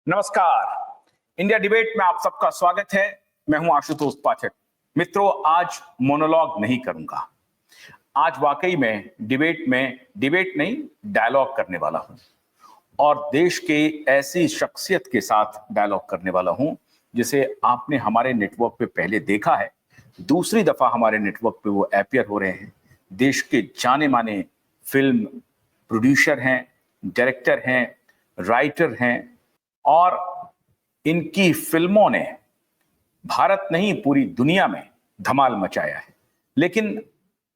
नमस्कार। India debate में आप सबका स्वागत है। मैं हूं आशुतोष पाठक। मित्रों, आज मोनोलॉग नहीं करूंगा। आज वाकई में डिबेट नहीं, डायलॉग करने वाला हूं और देश के ऐसी शख्सियत के साथ डायलॉग करने वाला हूं जिसे आपने हमारे नेटवर्क पे पहले देखा है। दूसरी दफा हमारे नेटवर्क पे वो अपीयर हो रहे हैं। देश के जाने माने फिल्म प्रोड्यूसर हैं, डायरेक्टर हैं, राइटर हैं और इनकी फिल्मों ने भारत नहीं पूरी दुनिया में धमाल मचाया है। लेकिन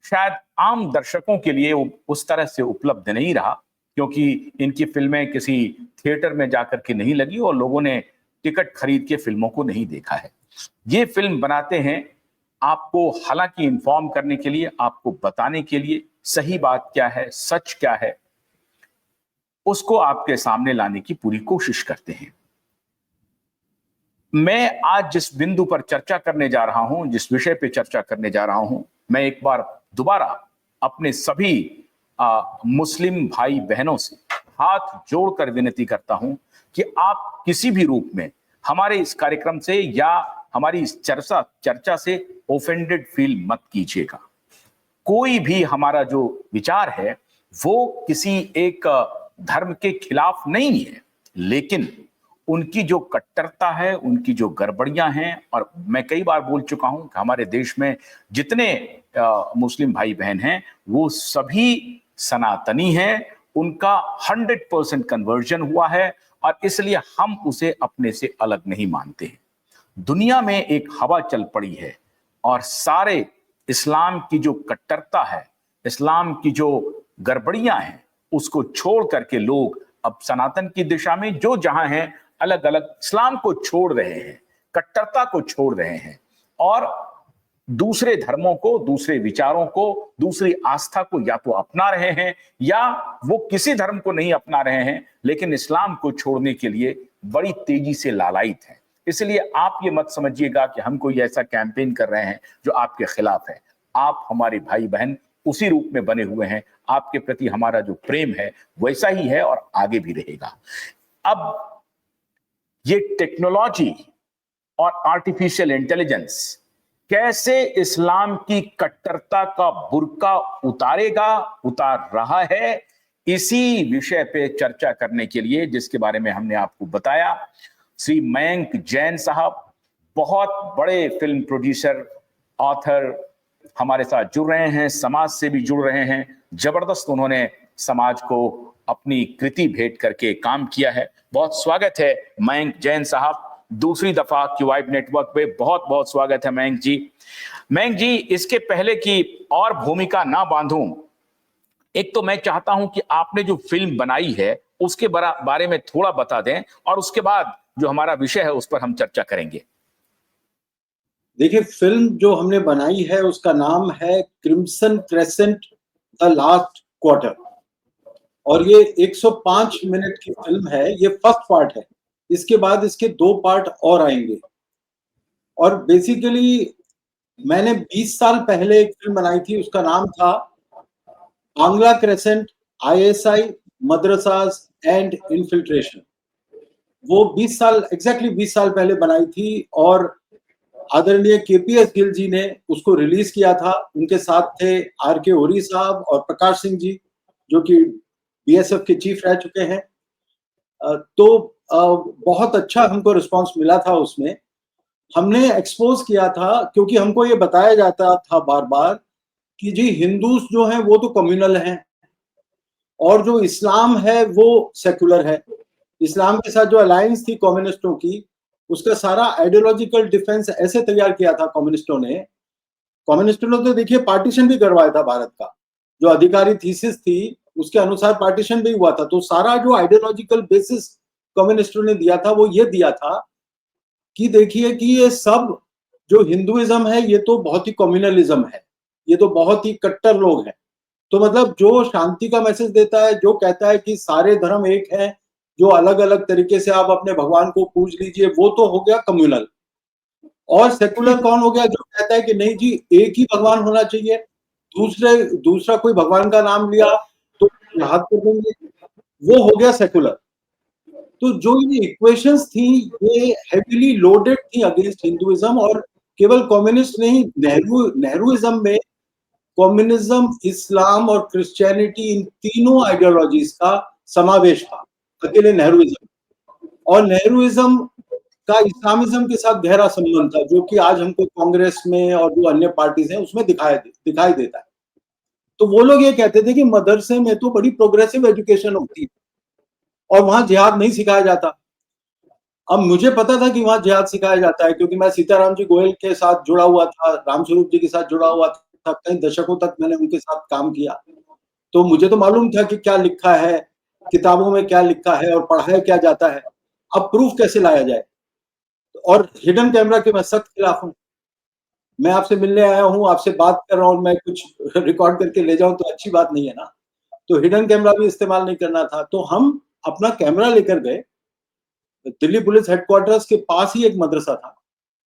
शायद आम दर्शकों के लिए उस तरह से उपलब्ध नहीं रहा, क्योंकि इनकी फिल्में किसी थिएटर में जाकर के नहीं लगी और लोगों ने टिकट खरीद के फिल्मों को नहीं देखा है। ये फिल्म बनाते हैं आपको हालांकि इन्फॉर्म करने के लिए, आपको बताने के लिए सही बात क्या है, सच क्या है, उसको आपके सामने लाने की पूरी कोशिश करते हैं। मैं आज जिस बिंदु पर चर्चा करने जा रहा हूं, जिस विषय पे चर्चा करने जा रहा हूं, मैं एक बार दोबारा अपने सभी मुस्लिम भाई बहनों से हाथ जोड़कर विनती करता हूं कि आप किसी भी रूप में हमारे इस कार्यक्रम से या हमारी इस चर्चा से ऑफेंडेड फील मत कीजिएगा। कोई भी हमारा जो विचार है वो किसी एक धर्म के खिलाफ नहीं है, लेकिन उनकी जो कट्टरता है, उनकी जो गड़बड़ियां हैं, और मैं कई बार बोल चुका हूं कि हमारे देश में जितने मुस्लिम भाई बहन हैं वो सभी सनातनी हैं, उनका 100% कन्वर्जन हुआ है और इसलिए हम उसे अपने से अलग नहीं मानते हैं। दुनिया में एक हवा चल पड़ी है और सारे इस्लाम की जो कट्टरता है, इस्लाम की जो गड़बड़ियां हैं, उसको छोड़ करके लोग अब सनातन की दिशा में जो जहां हैं अलग अलग इस्लाम को छोड़ रहे हैं, कट्टरता को छोड़ रहे हैं और दूसरे धर्मों को, दूसरे विचारों को, दूसरी आस्था को या तो अपना रहे हैं या वो किसी धर्म को नहीं अपना रहे हैं, लेकिन इस्लाम को छोड़ने के लिए बड़ी तेजी से लालायित है। इसलिए आप ये मत समझिएगा कि हम कोई ऐसा कैंपेन कर रहे हैं जो आपके खिलाफ है। आप हमारे भाई बहन उसी रूप में बने हुए हैं। आपके प्रति हमारा जो प्रेम है वैसा ही है और आगे भी रहेगा। अब ये टेक्नोलॉजी और आर्टिफिशियल इंटेलिजेंस कैसे इस्लाम की कट्टरता का बुर्का उतार रहा है, इसी विषय पे चर्चा करने के लिए, जिसके बारे में हमने आपको बताया, श्री मयंक जैन साहब बहुत बड़े फिल्म प्रोड्यूसर, ऑथर हमारे साथ जुड़ रहे हैं, समाज से भी जुड़ रहे हैं। जबरदस्त उन्होंने समाज को अपनी कृति भेंट करके काम किया है। बहुत स्वागत है मयंक जैन साहब, दूसरी दफा क्यूवाइब नेटवर्क पे बहुत बहुत स्वागत है मयंक जी। मयंक जी, इसके पहले की और भूमिका ना बांधूं, एक तो मैं चाहता हूं कि आपने जो फिल्म बनाई है उसके बारे में थोड़ा बता दें और उसके बाद जो हमारा विषय है उस पर हम चर्चा करेंगे। देखिए, फिल्म जो हमने बनाई है उसका नाम है crimson crescent the last quarter और ये 105 मिनट की फिल्म है। ये फर्स्ट पार्ट है, इसके बाद इसके 2 पार्ट और आएंगे। और बेसिकली मैंने 20 साल पहले एक फिल्म बनाई थी, उसका नाम था Bangla crescent ISI madrasas and infiltration. वो 20 साल पहले बनाई थी और आदरणीय KPS गिल जी ने उसको रिलीज किया था। उनके साथ थे RK ओरी साहब और प्रकाश सिंह जी, जो कि BSF के चीफ रह चुके हैं। तो बहुत अच्छा हमको रिस्पांस मिला था। उसमें हमने एक्सपोज किया था, क्योंकि हमको ये बताया जाता था बार बार कि जी हिंदूज जो हैं वो तो कम्युनल हैं और जो इस्लाम है वो सेकुलर है। इस्लाम के साथ जो अलायंस थी कम्युनिस्टों की, उसका सारा आइडियोलॉजिकल डिफेंस ऐसे तैयार किया था कम्युनिस्टों ने तो देखिए पार्टीशन भी करवाया था भारत का। जो अधिकारी थीसिस थी उसके अनुसार पार्टीशन भी हुआ था। तो सारा जो आइडियोलॉजिकल बेसिस कम्युनिस्टों ने दिया था वो ये दिया था कि देखिए कि ये सब जो हिंदुइज्म है ये तो बहुत ही कम्युनलिज्म है, ये तो बहुत ही कट्टर लोग हैं। तो मतलब जो शांति का मैसेज देता है, जो कहता है कि सारे धर्म एक हैं, जो अलग अलग तरीके से आप अपने भगवान को पूज लीजिए, वो तो हो गया कम्युनल। और सेकुलर कौन हो गया? जो कहता है कि नहीं जी एक ही भगवान होना चाहिए, दूसरा कोई भगवान का नाम लिया तो हाथ कर देंगे, वो हो गया सेकुलर। तो जो ये इक्वेशंस थी ये हेवीली लोडेड थी अगेंस्ट हिंदुइज्म, और केवल कम्युनिस्ट नहीं, नेहरूइज्म में कम्युनिज्म, इस्लाम और क्रिश्चियनिटी, इन तीनों आइडियोलॉजीज का समावेश था अकेले नेहरूइज्म। और नेहरूइज्म का इस्लामिज्म के साथ गहरा संबंध था, जो कि आज हमको कांग्रेस में और जो अन्य पार्टीज हैं उसमें दिखाई देता है। तो वो लोग ये कहते थे कि मदरसे में तो बड़ी प्रोग्रेसिव एजुकेशन होती है और वहां जिहाद नहीं सिखाया जाता। अब मुझे पता था कि वहां जिहाद सिखाया जाता है, क्योंकि मैं सीताराम जी गोयल के साथ जुड़ा हुआ था, रामस्वरूप जी के साथ जुड़ा हुआ था, कई दशकों तक मैंने उनके साथ काम किया। तो मुझे तो मालूम था कि क्या लिखा है किताबों में, क्या लिखा है और पढ़ाया क्या जाता है। अब प्रूफ कैसे लाया जाए? और हिडन कैमरा के मैं सख्त खिलाफ हूँ। मैं आपसे मिलने आया हूँ, आपसे बात कर रहा हूँ, मैं कुछ रिकॉर्ड करके ले जाऊं तो अच्छी बात नहीं है ना। तो हिडन कैमरा भी इस्तेमाल नहीं करना था। तो हम अपना कैमरा लेकर गए, दिल्ली पुलिस हेडक्वार्टर्स के पास ही एक मदरसा था,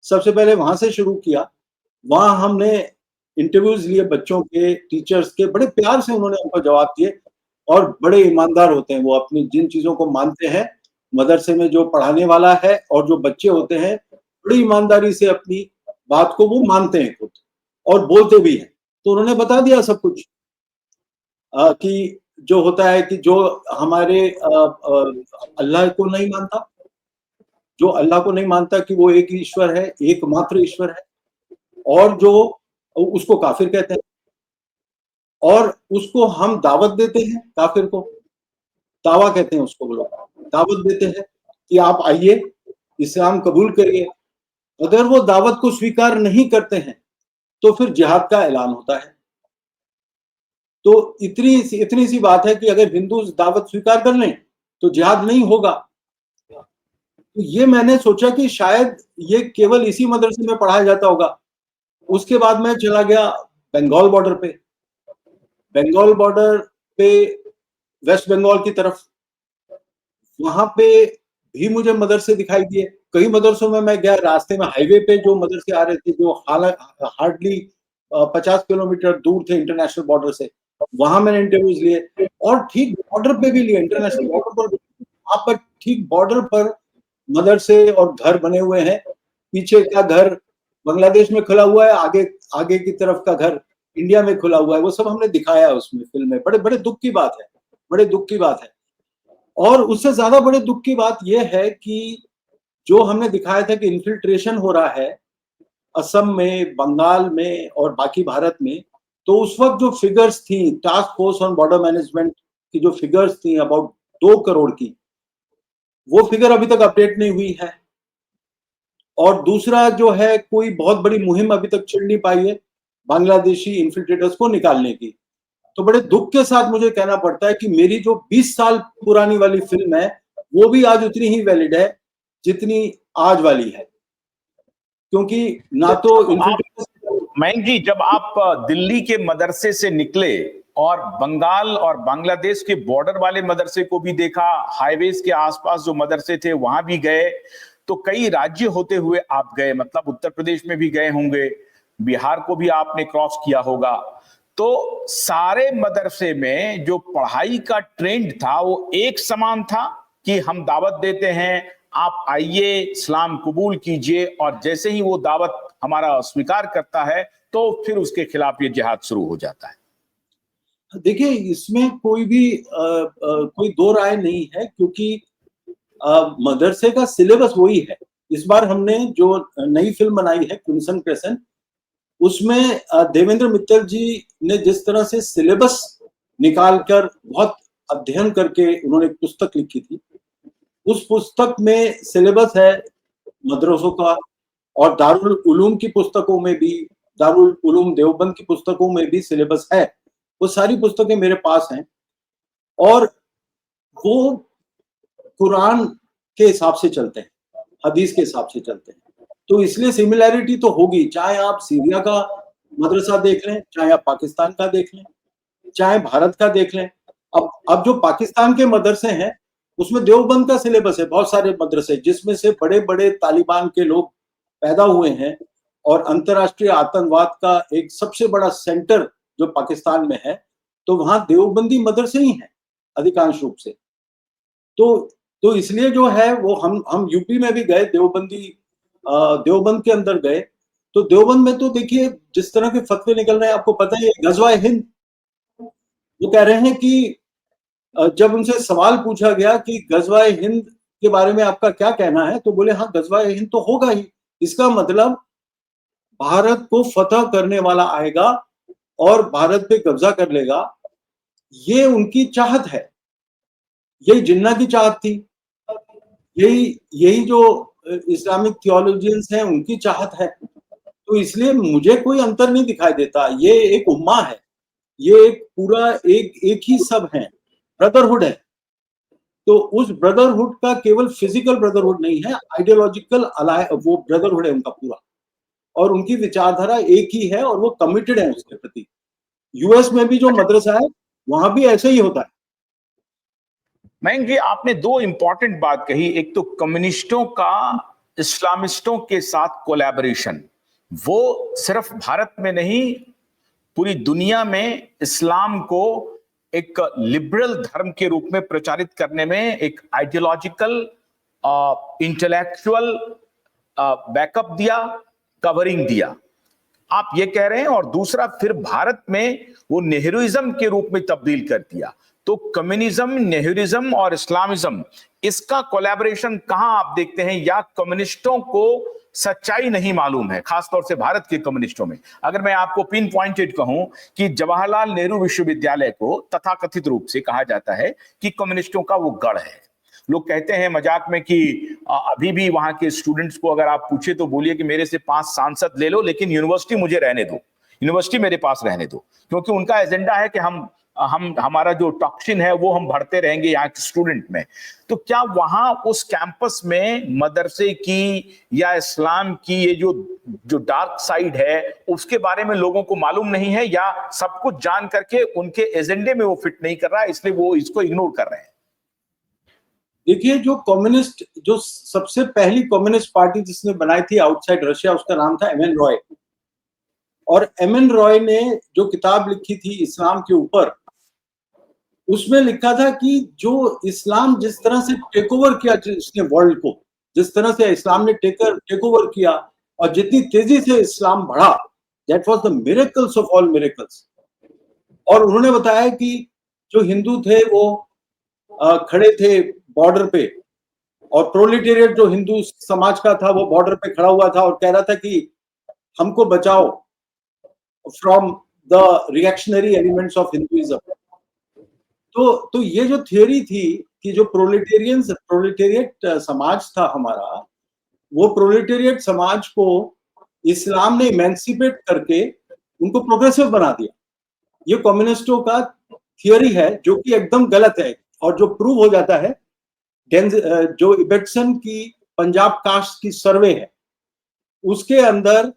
सबसे पहले वहां से शुरू किया। वहां हमने इंटरव्यूज लिए बच्चों के, टीचर्स के, बड़े प्यार से उन्होंने हमको जवाब दिए, और बड़े ईमानदार होते हैं वो, अपनी जिन चीजों को मानते हैं मदरसे में जो पढ़ाने वाला है और जो बच्चे होते हैं, बड़ी ईमानदारी से अपनी बात को वो मानते हैं खुद और बोलते भी हैं। तो उन्होंने बता दिया सब कुछ, कि जो होता है कि जो हमारे अल्लाह को नहीं मानता, जो अल्लाह को नहीं मानता कि वो एक ईश्वर है, एकमात्र ईश्वर है, और जो उसको काफिर कहते हैं, और उसको हम दावत देते हैं, काफिर को दावा कहते हैं, उसको वो लोग दावत देते हैं कि आप आइए, इस्लाम कबूल करिए। अगर वो दावत को स्वीकार नहीं करते हैं तो फिर जिहाद का ऐलान होता है। तो इतनी सी बात है कि अगर हिंदू दावत स्वीकार कर लें तो जिहाद नहीं होगा। तो ये मैंने सोचा कि शायद ये केवल इसी मदरसे में पढ़ाया जाता होगा। उसके बाद मैं चला गया बंगाल बॉर्डर पे, बंगाल बॉर्डर पे वेस्ट बंगाल की तरफ, वहां पे भी मुझे मदरसे दिखाई दिए। कई मदरसों में मैं गया, रास्ते में हाईवे पे जो मदरसे आ रहे थे, जो हार्डली 50 किलोमीटर दूर थे इंटरनेशनल बॉर्डर से, वहां मैंने इंटरव्यूज लिए, और ठीक बॉर्डर पे भी लिए, इंटरनेशनल बॉर्डर पर, वहां पर ठीक बॉर्डर पर मदरसे और घर बने हुए हैं। पीछे का घर बांग्लादेश में खुला हुआ है, आगे आगे की तरफ का घर इंडिया में खुला हुआ है। वो सब हमने दिखाया उसमें फिल्म में। बड़े बड़े दुख की बात है, बड़े दुख की बात है। और उससे ज्यादा बड़े दुख की बात यह है कि जो हमने दिखाया था कि इन्फिल्ट्रेशन हो रहा है असम में, बंगाल में और बाकी भारत में, तो उस वक्त जो फिगर्स थी task force on border management की, जो फिगर्स थी अबाउट 2 करोड़ की, वो फिगर अभी तक अपडेट नहीं हुई है। और दूसरा जो है, कोई बहुत बड़ी मुहिम अभी तक छिड़ नहीं पाई है बांग्लादेशी इन्फिल्ट्रेटर्स को निकालने की। तो बड़े दुख के साथ मुझे कहना पड़ता है कि मेरी जो 20 साल पुरानी वाली फिल्म है वो भी आज उतनी ही वैलिड है जितनी आज वाली है, क्योंकि ना तो आप मयंक जी, जब आप दिल्ली के मदरसे से निकले और बंगाल और बांग्लादेश के बॉर्डर वाले मदरसे को भी देखा, हाईवेज के आसपास जो मदरसे थे वहां भी गए, तो कई राज्य होते हुए आप गए, मतलब उत्तर प्रदेश में भी गए होंगे, बिहार को भी आपने क्रॉस किया होगा। तो सारे मदरसे में जो पढ़ाई का ट्रेंड था वो एक समान था कि हम दावत देते हैं, आप आइए, इस्लाम कबूल कीजिए, और जैसे ही वो दावत हमारा स्वीकार करता है तो फिर उसके खिलाफ ये जिहाद शुरू हो जाता है? देखिए, इसमें कोई भी कोई दो राय नहीं है, क्योंकि मदरसे का सिलेबस वही है। इस बार हमने जो नई फिल्म बनाई है क्रिम्सन क्रेसेंट, उसमें देवेंद्र मित्तल जी ने जिस तरह से सिलेबस निकाल कर, बहुत अध्ययन करके उन्होंने एक पुस्तक लिखी थी, उस पुस्तक में सिलेबस है मदरसों का, और दारुल उलूम की पुस्तकों में भी, दारुल उलूम देवबंद की पुस्तकों में भी सिलेबस है। वो सारी पुस्तकें मेरे पास हैं, और वो कुरान के हिसाब से चलते हैं, हदीस के हिसाब से चलते हैं। तो इसलिए सिमिलैरिटी तो होगी, चाहे आप सीरिया का मदरसा देख लें, चाहे आप पाकिस्तान का देख लें, चाहे भारत का देख लें। अब जो पाकिस्तान के मदरसे हैं उसमें देवबंद का सिलेबस है, बहुत सारे मदरसे, जिसमें से बड़े बड़े तालिबान के लोग पैदा हुए हैं, और अंतरराष्ट्रीय आतंकवाद का एक सबसे बड़ा सेंटर जो पाकिस्तान में है, तो वहां देवबंदी मदरसे ही हैं अधिकांश रूप से। तो तो इसलिए जो है वो हम यूपी में भी गए, देवबंद के अंदर गए, तो देवबंद में तो देखिए जिस तरह के फतवे निकल रहे हैं, आपको पता ही है, गजवाए हिंद। वो कह रहे हैं कि जब उनसे सवाल पूछा गया कि गजवाए हिंद के बारे में आपका क्या कहना है, तो बोले हाँ गजवाए हिंद तो होगा ही, इसका मतलब भारत को फतह करने वाला आएगा और भारत पे कब्जा कर लेगा। ये उनकी चाहत है, यही जिन्ना की चाहत थी, यही यही जो इस्लामिक थियोलॉजियंस हैं उनकी चाहत है। तो इसलिए मुझे कोई अंतर नहीं दिखाई देता, ये एक उम्मा है, ये एक पूरा एक ही सब है, ब्रदरहुड है। तो उस ब्रदरहुड का केवल फिजिकल ब्रदरहुड नहीं है, आइडियोलॉजिकल वो ब्रदरहुड है उनका पूरा, और उनकी विचारधारा एक ही है और वो कमिटेड है उसके प्रति। यूएस में भी जो मदरसा है वहां भी ऐसे ही होता है। मयंक जी, आपने दो इंपॉर्टेंट बात कही। एक तो कम्युनिस्टों का इस्लामिस्टों के साथ कोलैबोरेशन, वो सिर्फ भारत में नहीं पूरी दुनिया में इस्लाम को एक लिबरल धर्म के रूप में प्रचारित करने में एक आइडियोलॉजिकल इंटेलेक्चुअल बैकअप दिया, कवरिंग दिया, आप ये कह रहे हैं। और दूसरा फिर भारत में वो नेहरूइज्म के रूप में तब्दील कर दिया। तो कम्युनिज्म, नेहरूइज्म और इस्लामिज्म, इसका कोलैबोरेशन कहां आप देखते हैं? या कम्युनिस्टों को सच्चाई नहीं मालूम है, खासतौर से भारत के कम्युनिस्टों में? अगर मैं आपको पिन पॉइंटेड कहूं कि जवाहरलाल नेहरू विश्वविद्यालय को तथाकथित रूप से कहा जाता है कि कम्युनिस्टों का वो गढ़ है। लोग कहते हैं मजाक में कि अभी भी वहां के स्टूडेंट्स को अगर आप पूछे तो बोलिए कि मेरे से 5 सांसद ले लो, लेकिन यूनिवर्सिटी मुझे रहने दो, यूनिवर्सिटी मेरे पास रहने दो, क्योंकि उनका एजेंडा है कि हमारा जो टॉक्सिन है वो हम भरते रहेंगे यहाँ के स्टूडेंट में। तो क्या वहां उस कैंपस में मदरसे की या इस्लाम की ये जो डार्क साइड है उसके बारे में लोगों को मालूम नहीं है, या सब कुछ जान करके उनके एजेंडे में वो फिट नहीं कर रहा है इसलिए वो इसको इग्नोर कर रहे हैं? देखिए, जो सबसे पहली कम्युनिस्ट पार्टी जिसने बनाई थी आउटसाइड रशिया, उसका नाम था एमएन रॉय। और एमएन रॉय ने जो किताब लिखी थी इस्लाम के ऊपर, उसमें लिखा था कि जो इस्लाम जिस तरह से टेक ओवर किया इसने वर्ल्ड को, जिस तरह से इस्लाम ने टेक ओवर किया और जितनी तेजी से इस्लाम बढ़ा, that was the miracles of all miracles. और उन्होंने बताया कि जो हिंदू थे वो खड़े थे बॉर्डर पे, और प्रोलिटेरियट जो हिंदू समाज का था वो बॉर्डर पे खड़ा हुआ था और कह रहा था कि हमको बचाओ from the reactionary elements of Hinduism. तो ये जो थियोरी थी कि जो प्रोलिटेरियट समाज था हमारा, वो प्रोलिटेरियट समाज को इस्लाम ने इमेंसिपेट करके उनको प्रोग्रेसिव बना दिया। ये कम्युनिस्टों का थियोरी है जो कि एकदम गलत है, और जो प्रूव हो जाता है जो इबेटसन की पंजाब कास्ट की सर्वे है उसके अंदर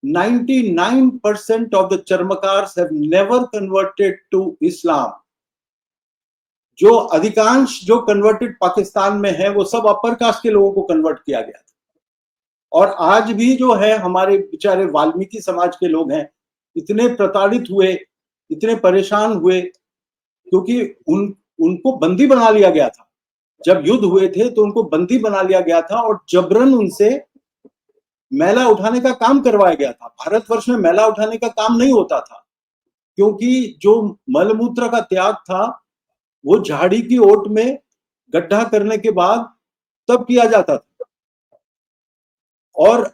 99% of the Charmakars have never converted to Islam. जो अधिकांश जो कन्वर्टेड पाकिस्तान में है वो सब अपर कास्ट के लोगों को कन्वर्ट किया गया था। और आज भी जो है हमारे बेचारे वाल्मीकि समाज के लोग हैं, इतने प्रताड़ित हुए, इतने परेशान हुए, क्योंकि उनको बंदी बना लिया गया था। जब युद्ध हुए थे तो उनको बंदी बना लिया गया था और जबरन उनसे मैला उठाने का काम करवाया गया था। भारतवर्ष में मैला उठाने का काम नहीं होता था, क्योंकि जो मलमूत्र का त्याग था वो झाड़ी की ओट में गड्ढा करने के बाद तब किया जाता था। और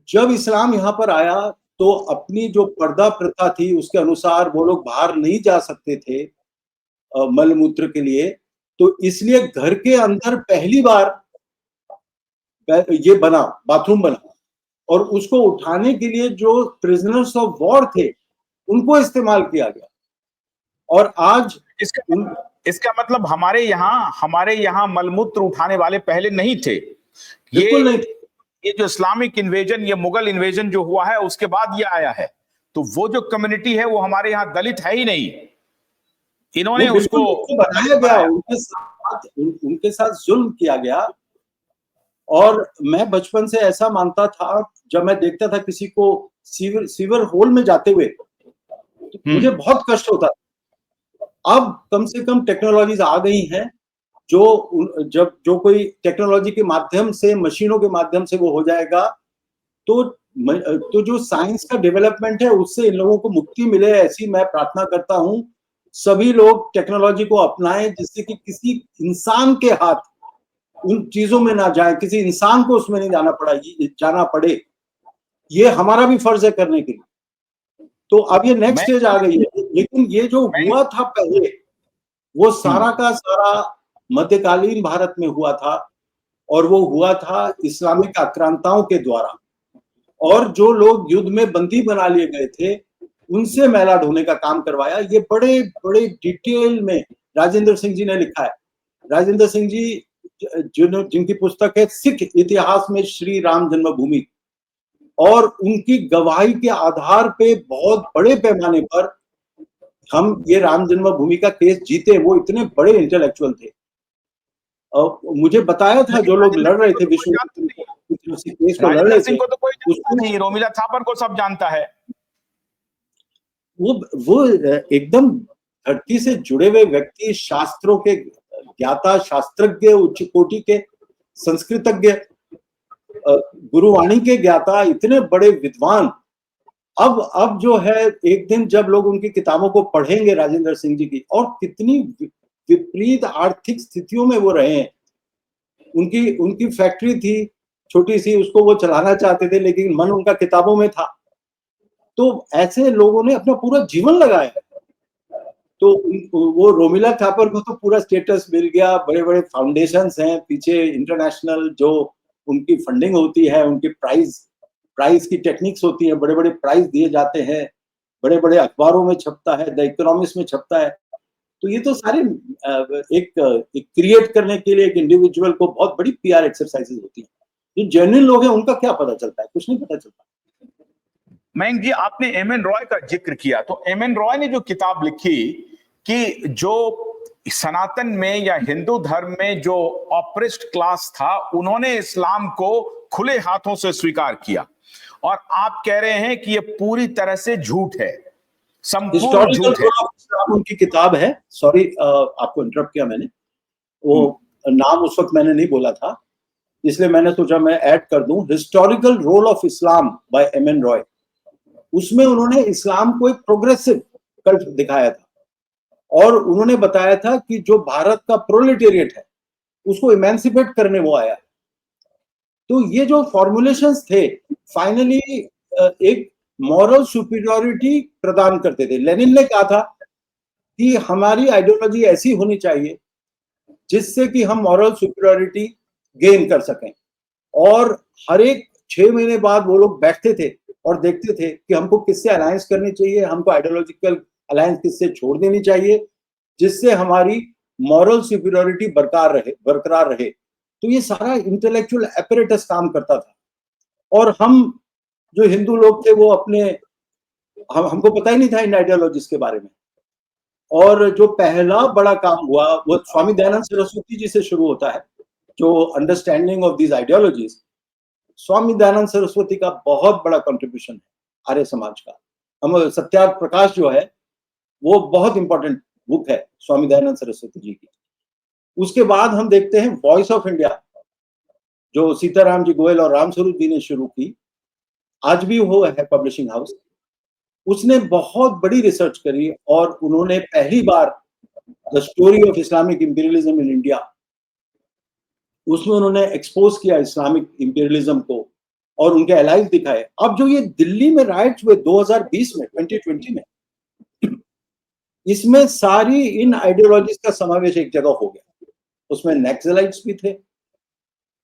जब इस्लाम यहाँ पर आया तो अपनी जो पर्दा प्रथा थी उसके अनुसार वो लोग बाहर नहीं जा सकते थे मलमूत्र के लिए, तो इसलिए घर के अंदर पहली बार ये बना, बाथरूम बना, और उसको उठाने के लिए जो प्रिजनर्स ऑफ वॉर थे उनको इस्तेमाल किया गया। और आज इसका मतलब हमारे यहाँ मलमूत्र उठाने वाले पहले नहीं थे। बिल्कुल नहीं थे। ये जो इस्लामिक इन्वेजन, ये मुगल इन्वेजन जो हुआ है उसके बाद ये आया है। तो वो जो कम्युनिटी है वो हमारे यहाँ दलित है ही नहीं, इन्होंने उसको बनाया गया, उनके साथ जुल्म किया गया। और मैं बचपन से ऐसा मानता था, जब मैं देखता था किसी को सीवर होल में जाते हुए तो मुझे बहुत कष्ट होता था। अब कम से कम टेक्नोलॉजीज आ गई हैं जब जो कोई टेक्नोलॉजी के माध्यम से, मशीनों के माध्यम से वो हो जाएगा, तो जो साइंस का डेवलपमेंट है उससे इन लोगों को मुक्ति मिले, ऐसी मैं प्रार्थना करता हूं। सभी लोग टेक्नोलॉजी को अपनाएं जिससे कि किसी इंसान के हाथ उन चीजों में ना जाए, किसी इंसान को उसमें नहीं जाना पड़े। ये हमारा भी फर्ज है करने के लिए। तो अब ये नेक्स्ट मैं स्टेज आ गई है, लेकिन ये जो मैं हुआ था पहले, वो सारा हम्म, का सारा मध्यकालीन भारत में हुआ था, और वो हुआ था इस्लामिक आक्रांताओं के द्वारा। और जो लोग युद्ध में बंदी बना लिए गए थे, उनसे मैला ढोने का काम करवाया। ये बड़े बड़े डिटेल में राजेंद्र सिंह जी ने लिखा है। राजेंद्र सिंह जी जिनकी पुस्तक है सिख इतिहास में श्री राम जन्मभूमि, और उनकी गवाही के आधार पे बहुत बड़े पैमाने पर हम ये राम जन्मभूमि का केस जीते। वो इतने बड़े इंटेलेक्चुअल थे। मुझे बताया था जो लेकिन लोग राजेंद्र लड़ रहे सिंह को थे, तो कोई विश्व जानता नहीं। केस को लड़ राजेंद्र रहे सिंह थे, को तो कोई जानता उसको नहीं, रोमिला थापर को सब जानता है। वो एकदम धरती से जुड़े हुए व्यक्ति, शास्त्रों के ज्ञाता, शास्त्रज्ञ, उच्च कोटि के संस्कृतज्ञ, गुरुवाणी के ज्ञाता, इतने बड़े विद्वान। अब जो है, एक दिन जब लोग उनकी किताबों को पढ़ेंगे राजेंद्र सिंह जी की, और कितनी विपरीत आर्थिक स्थितियों में वो रहे हैं। उनकी उनकी फैक्ट्री थी छोटी सी, उसको वो चलाना चाहते थे, लेकिन मन उनका किताबों में था। तो ऐसे लोगों ने अपना पूरा जीवन लगाया। तो वो रोमिला थापर को तो पूरा स्टेटस मिल गया, बड़े बड़े फाउंडेशंस हैं पीछे इंटरनेशनल, जो उनकी फंडिंग होती है, उनके प्राइज की टेक्निक्स होती है, बड़े बड़े प्राइज दिए जाते हैं, बड़े बड़े अखबारों में छपता है, द इकोनॉमिस्ट में छपता है। तो ये तो सारे एक क्रिएट करने के लिए एक इंडिविजुअल को बहुत बड़ी पीआर एक्सरसाइजेज होती है। जो जेन्युइन लोग हैं उनका क्या पता चलता है? कुछ नहीं पता चलता। मयंक जी, आपने एम एन रॉय का जिक्र किया, तो एम एन रॉय ने जो किताब लिखी कि जो सनातन में या हिंदू धर्म में जो ऑप्रेस्ड क्लास था, उन्होंने इस्लाम को खुले हाथों से स्वीकार किया, और आप कह रहे हैं कि यह पूरी तरह से झूठ है, संपूर्ण हिस्टोरिकल झूठ है। रोल ऑफ इस्लाम उनकी किताब है। सॉरी, आपको इंटरप्ट किया मैंने। वो नाम उस वक्त मैंने नहीं बोला था, इसलिए मैंने सोचा मैं ऐड कर दूं। Historical role of Islam by M N Roy. उसमें उन्होंने इस्लाम को एक प्रोग्रेसिव कल्ट दिखाया था, और उन्होंने बताया था कि जो भारत का प्रोलेटेरिएट है उसको इमेंसिपेट करने वो आया। तो ये जो फॉर्मुलेशंस थे, फाइनली एक मॉरल सुपीरियरिटी प्रदान करते थे। लेनिन ने कहा था कि हमारी आइडियोलॉजी ऐसी होनी चाहिए जिससे कि हम मॉरल सुपीरियरिटी गेन कर सकें। और हर एक 6 महीने बाद वो लोग बैठते थे और देखते थे कि हमको किससे अलायंस करनी चाहिए, हमको आइडियोलॉजिकल अलायंस किससे छोड़ देनी चाहिए, जिससे हमारी मॉरल सुपीरियरिटी बरकरार रहे। तो ये सारा इंटेलेक्चुअल एपरेटस काम करता था। और हम जो हिंदू लोग थे वो हमको पता ही नहीं था इन आइडियोलॉजीज के बारे में। और जो पहला बड़ा काम हुआ वो स्वामी दयानंद सरस्वती जी से शुरू होता है, जो understanding of these ideologies. Swami Dayanand Saraswati का बहुत बड़ा कंट्रीब्यूशन है आर्य समाज का। हम सत्याग्रह प्रकाश जो है वो बहुत इंपॉर्टेंट बुक है स्वामी दयानंद सरस्वती जी की। उसके बाद हम देखते हैं वॉइस ऑफ इंडिया, जो सीताराम जी गोयल और रामस्वरूप जी ने शुरू की, आज भी वो है पब्लिशिंग हाउस। उसने बहुत बड़ी रिसर्च करी, और उन्होंने पहली बार the story of Islamic imperialism in India, उसमें उन्होंने एक्सपोज किया इस्लामिक इंपीरियलिज्म को और उनके एलाइज दिखाए। अब जो ये दिल्ली में राइट्स हुए 2020 में, 2020 में, इसमें सारी इन आइडियोलॉजीज का समावेश एक जगह हो गया। उसमें नक्सलाइट्स भी थे,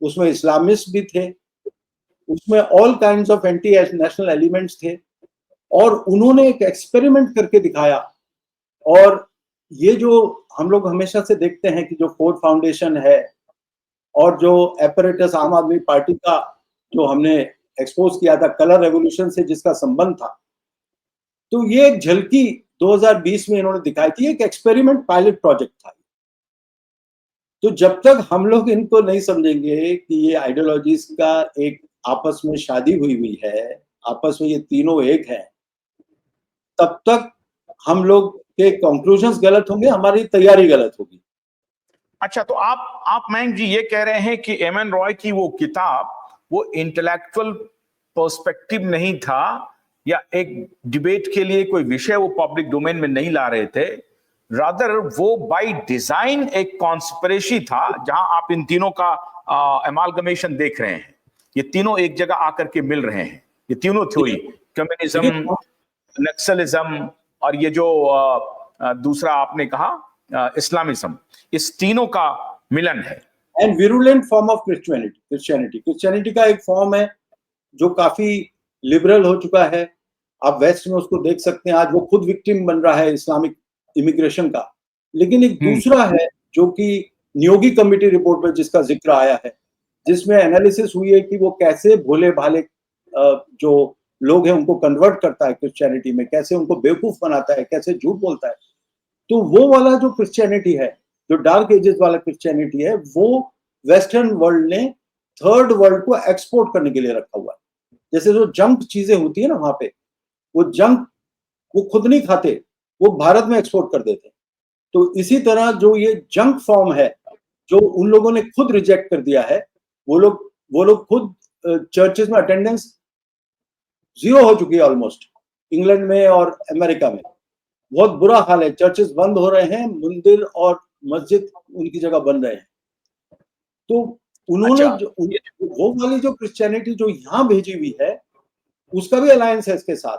उसमें इस्लामिस्ट भी थे, उसमें all kinds of anti national elements थे। और उन्होंने एक एक्सपेरिमेंट करके दिखाया। और ये जो हम लोग हमेशा से देखते हैं कि जो फोर्ड फाउंडेशन है और जो एपरेटस आम आदमी पार्टी का जो हमने एक्सपोज किया था कलर रेवोल्यूशन से जिसका संबंध था, तो ये एक झलकी 2020 में इन्होंने दिखाई थी। एक एक्सपेरिमेंट पायलट प्रोजेक्ट था। तो जब तक हम लोग इनको नहीं समझेंगे कि ये आइडियोलॉजीज का एक आपस में शादी हुई है, आपस में ये तीनों एक हैं, तब तक हम लोग के कंक्लूजन्स गलत होंगे, हमारी तैयारी गलत होगी। अच्छा, तो आप मयंक जी ये कह रहे हैं कि एम एन रॉय की वो किताब वो इंटेलेक्चुअल पर्सपेक्टिव नहीं था, या एक डिबेट के लिए कोई विषय वो पब्लिक डोमेन में नहीं ला रहे थे, रादर वो बाय डिजाइन एक कॉन्स्पिरेसी था, जहां आप इन तीनों का एमालगमेशन देख रहे हैं। ये तीनों एक जगह आकर के मिल रहे हैं, ये तीनों थ्योरी, देखिए कम्युनिज्म, नक्सलिज्म, और ये जो दूसरा आपने कहा इस्लामिज्म, इस तीनों का मिलन है। And virulent form of Christianity का एक फॉर्म है जो काफी लिबरल हो चुका है। आप वेस्ट में उसको देख सकते हैं, आज वो खुद विक्टिम बन रहा है इस्लामिक इमिग्रेशन का। लेकिन एक दूसरा है जो कि नियोगी कमेटी रिपोर्ट में जिसका जिक्र आया है, जिसमें एनालिसिस हुई है कि वो कैसे भोले भाले जो लोग हैं उनको कन्वर्ट करता है क्रिश्चियनिटी में, कैसे उनको बेवकूफ बनाता है, कैसे झूठ बोलता है। तो वो वाला जो क्रिश्चियनिटी है, जो डार्क एजेस वाला क्रिश्चियनिटी है, वो वेस्टर्न वर्ल्ड ने थर्ड वर्ल्ड को एक्सपोर्ट करने के लिए रखा हुआ है। जैसे जो जंक चीजें होती है ना वहां पे, वो जंक वो खुद नहीं खाते, वो भारत में एक्सपोर्ट कर देते हैं। तो इसी तरह जो ये जंक फॉर्म है, जो उन लोगों ने खुद रिजेक्ट कर दिया है, वो लोग खुद चर्चेस में अटेंडेंस 0 हो चुकी है ऑलमोस्ट, इंग्लैंड में और अमेरिका में बहुत बुरा हाल है। चर्चेस बंद हो रहे हैं, मंदिर और मस्जिद उनकी जगह बन रहे हैं। तो उन्होंने वो वाली जो क्रिश्चियनिटी जो यहाँ भेजी हुई है, उसका भी अलायंस है इसके साथ,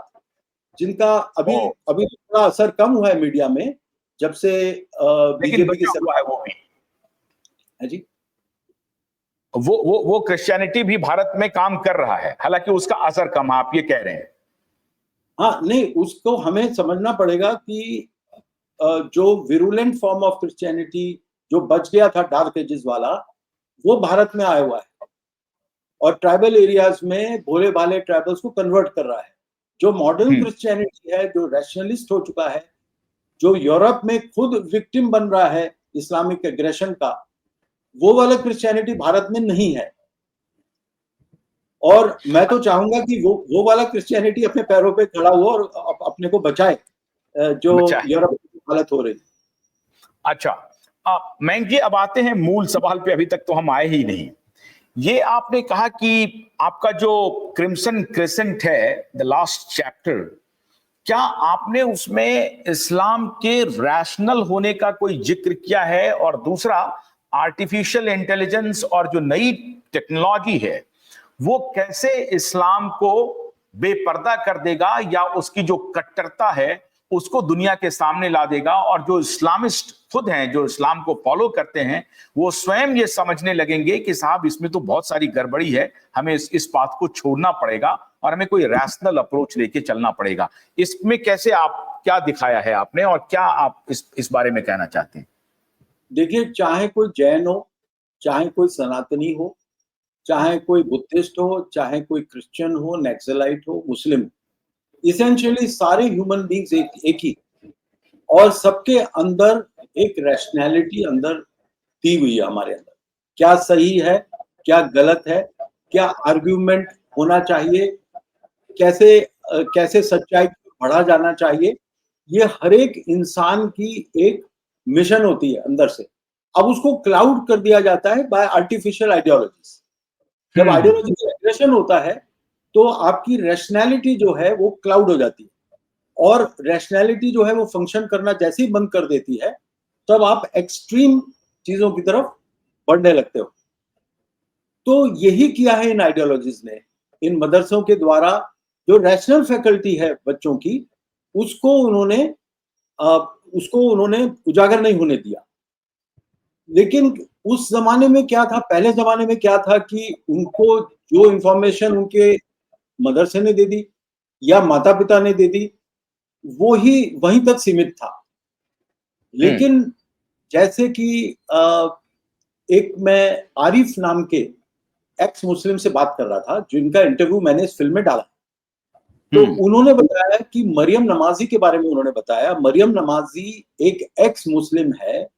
जिनका अभी अभी थोड़ा असर कम हुआ है मीडिया में, जब से बीजेपी की सरकार है वो भी है जी। वो क्रिश्चियनिटी भी भारत में काम कर रहा है, हालांकि उसका असर कम, आप ये कह रहे हैं। हाँ, नहीं, उसको हमें समझना पड़ेगा कि जो विरुलेंट फॉर्म ऑफ क्रिश्चियनिटी जो बच गया था डार्क एजेस वाला, वो भारत में आया हुआ है और ट्राइबल एरियाज में भोले भाले ट्राइबल्स को कन्वर्ट कर रहा है। जो मॉडर्न क्रिश्चियनिटी है, जो रैशनलिस्ट हो चुका है, जो यूरोप में खुद विक्टिम बन रहा है इस्लामिक एग्रेशन का, वो वाला क्रिश्चियनिटी भारत में नहीं है। और मैं तो चाहूंगा कि वो वाला क्रिश्चियनिटी अपने पैरों पे खड़ा हुआ और अपने को बचाए, जो यूरोप की हालत हो रही। अच्छा, मयंक जी, अब आते हैं मूल सवाल पे, अभी तक तो हम आए ही नहीं। ये आपने कहा कि आपका जो क्रिम्सन क्रेसेंट है, द लास्ट चैप्टर, क्या आपने उसमें इस्लाम के रैशनल होने का कोई जिक्र किया है? और दूसरा, आर्टिफिशियल इंटेलिजेंस और जो नई टेक्नोलॉजी है, वो कैसे इस्लाम को बेपर्दा कर देगा, या उसकी जो कट्टरता है उसको दुनिया के सामने ला देगा, और जो इस्लामिस्ट खुद हैं, जो इस्लाम को फॉलो करते हैं, वो स्वयं ये समझने लगेंगे कि साहब इसमें तो बहुत सारी गड़बड़ी है, हमें इस बात को छोड़ना पड़ेगा और हमें कोई रैशनल अप्रोच लेके चलना पड़ेगा। इसमें कैसे आप क्या दिखाया है आपने, और क्या आप इस बारे में कहना चाहते हैं? देखिए, चाहे कोई जैन हो, चाहे कोई सनातनी हो, चाहे कोई बुद्धिस्ट हो, चाहे कोई क्रिश्चियन हो, नक्सलाइट हो, मुस्लिम हो, इसेंशियली सारे ह्यूमन बींग्स एक ही, और सबके अंदर एक रैशनैलिटी अंदर दी हुई है हमारे अंदर। क्या सही है, क्या गलत है, क्या आर्ग्यूमेंट होना चाहिए, कैसे सच्चाई को बढ़ा जाना चाहिए, ये हर एक इंसान की एक मिशन होती है अंदर से। अब उसको क्लाउड कर दिया जाता है बाय आर्टिफिशियल आइडियोलॉजीज। जब आइडियोलॉजिकल एग्रेशन होता है तो आपकी रैशनैलिटी जो है वो क्लाउड हो जाती है, और रैशनैलिटी जो है वो फंक्शन करना जैसे ही बंद कर देती है, तब आप एक्सट्रीम चीजों की तरफ बढ़ने लगते हो। तो यही किया है इन आइडियोलॉजीज ने, इन मदरसों के द्वारा जो रैशनल फैकल्टी है बच्चों की, उसको उन्होंने उजागर नहीं होने दिया। लेकिन उस जमाने में क्या था, पहले जमाने में क्या था कि उनको जो इंफॉर्मेशन उनके मदरसे ने दे दी या माता पिता ने दे दी, वो ही वहीं तक सीमित था। लेकिन जैसे कि एक मैं आरिफ नाम के एक्स मुस्लिम से बात कर रहा था, जिनका इंटरव्यू मैंने इस फिल्म में डाला, तो उन्होंने बताया कि मरियम नमाजी के बारे में उन्होंने बताया। मरियम नमाजी एक एक्स मुस्लिम है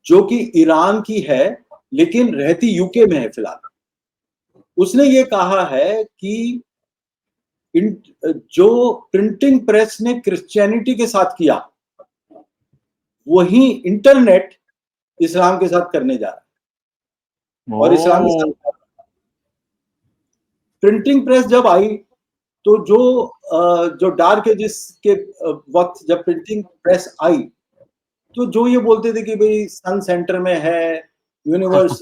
जो कि ईरान की है, लेकिन रहती यूके में है फिलहाल। उसने ये कहा है कि जो प्रिंटिंग प्रेस ने क्रिश्चियनिटी के साथ किया, वही इंटरनेट इस्लाम के साथ करने जा रहा है और इस्लाम के साथ प्रिंटिंग प्रेस जब आई तो जो डार्क एजेस के वक्त जब प्रिंटिंग प्रेस आई तो जो ये बोलते थे कि भाई सन सेंटर में है, यूनिवर्स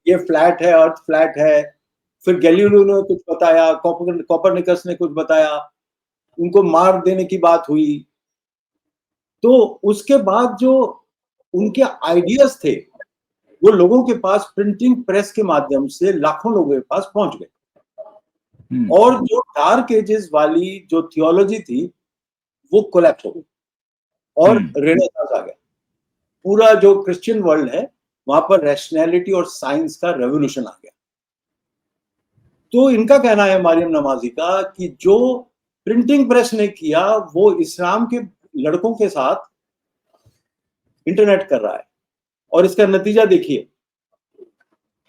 ये फ्लैट है, अर्थ फ्लैट है, फिर गैलीलियो ने कुछ बताया, कोपरनिकस ने कुछ बताया, उनको मार देने की बात हुई। तो उसके बाद जो उनके आइडियाज थे वो लोगों के पास प्रिंटिंग प्रेस के माध्यम से लाखों लोगों के पास पहुंच गए और जो डार्क एजेस वाली जो थियोलॉजी थी वो कोलैप्स हो गई और रेनेसांस आ गया। पूरा जो क्रिश्चियन वर्ल्ड है वहां पर रैशनैलिटी और साइंस का रेवोल्यूशन आ गया। तो इनका कहना है मरियम नमाजी का कि जो प्रिंटिंग प्रेस ने किया वो इस्लाम के लड़कों के साथ इंटरनेट कर रहा है और इसका नतीजा देखिए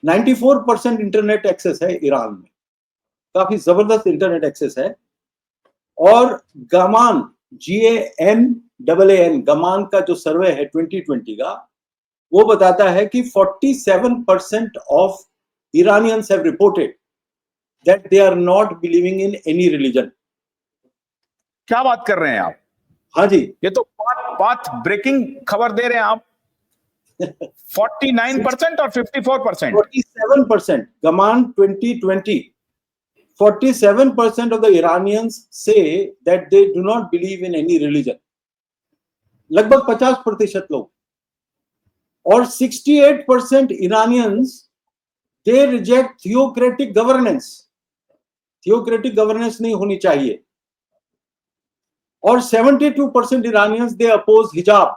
94% इंटरनेट एक्सेस है ईरान में, काफी जबरदस्त इंटरनेट एक्सेस है। और गमान GAMAAN गमान का जो सर्वे है 2020 का वो बताता है कि 47% of Iranians have reported that they are not believing in any religion। क्या बात कर रहे हैं आप? हाँ जी, ये तो बात ब्रेकिंग खबर दे रहे हैं आप। 49% और 54%। 47% Gaman 2020 47% of the Iranians say that they do not believe in any religion। लगभग 50% लोग। और 68% Iranians they reject theocratic governance। theocratic governance नहीं होनी चाहिए। और 72% Iranians they oppose hijab।